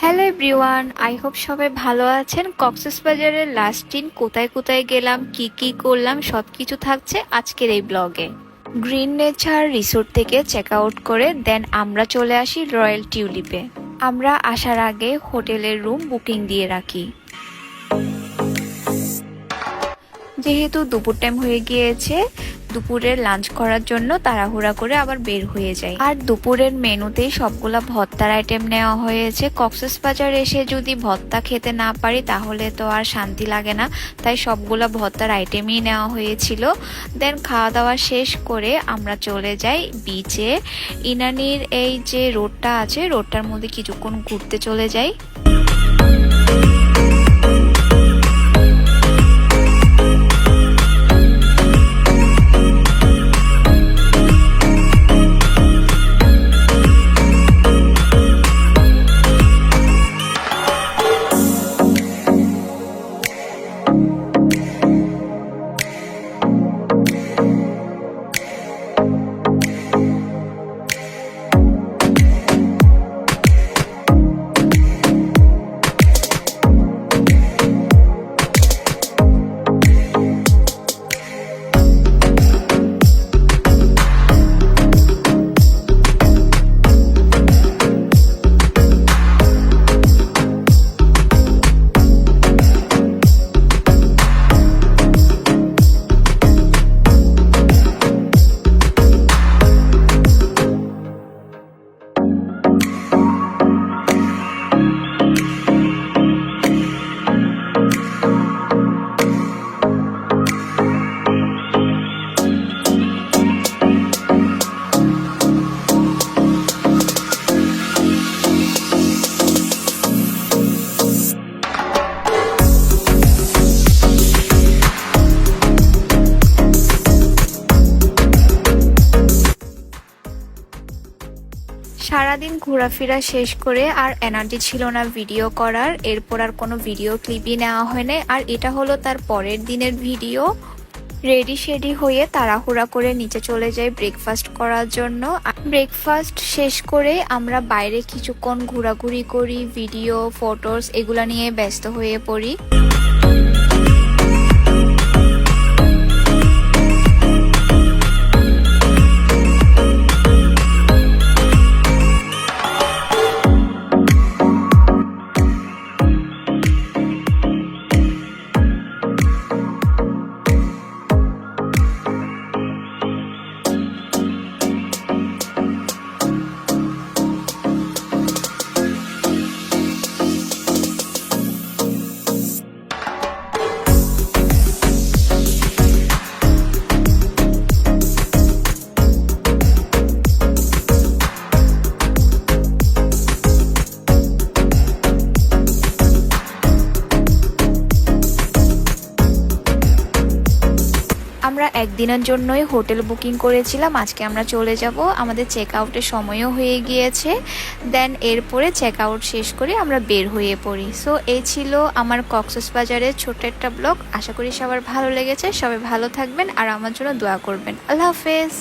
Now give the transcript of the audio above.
Hello everyone, I hope সবাই ভালো আছেন। কক্সবাজারের লাস্ট দিন কোথায় কোথায় গেলাম, কি কি করলাম সবকিছু থাকছে আজকের এই ব্লগে। গ্রিন নেচার রিসোর্ট থেকে চেক আউট করে দেন আমরা চলে আসি রয়্যাল টিউলিপে। আমরা আসার আগে হোটেলের রুম বুকিং দিয়ে রাখি। যেহেতু দুপুর টাইম হয়ে গিয়েছে, দুপুরের লাঞ্চ করার জন্য তাড়াহুড়া করে আবার বের হয়ে যায়। আর দুপুরের মেনুতেই সবগুলা ভর্তার আইটেম নেওয়া হয়েছে। কক্সবাজার এসে যদি ভর্তা খেতে না পারি তাহলে তো আর শান্তি লাগে না, তাই সবগুলা ভর্তার আইটেমই নেওয়া হয়েছিল। দেন খাওয়া দাওয়া শেষ করে আমরা চলে যাই বিচে। ইনানির এই যে রোডটা আছে, রোডটার মধ্যে কিছুক্ষণ ঘুরতে চলে যাই। সারাদিন ঘোরাফেরা শেষ করে আর এনার্জি ছিল না ভিডিও করার। এরপর আর কোনো ভিডিও ক্লিপই নেওয়া হয় না। আর এটা হলো তার পরের দিনের ভিডিও। রেডি শেডি হয়ে তাড়াহুড়া করে নিচে চলে যাই ব্রেকফাস্ট করার জন্য। ব্রেকফাস্ট শেষ করে আমরা বাইরে কিছুক্ষণ ঘোরাঘুরি করি, ভিডিও ফটোস এগুলা নিয়ে ব্যস্ত হয়ে পড়ি। আমরা একদিনের জন্যই হোটেল বুকিং করেছিলাম, আজকে আমরা চলে যাব। আমাদের চেক আউটের সময়ও হয়ে গিয়েছে। দেন এরপরে চেক আউট শেষ করে আমরা বের হয়ে পড়ি। সো এই ছিল আমার কক্সবাজারের ছোট্ট একটা ব্লগ। আশা করি সবার ভালো লেগেছে। সবাই ভালো থাকবেন আর আমার জন্য দোয়া করবেন। আল্লাহ হাফেজ।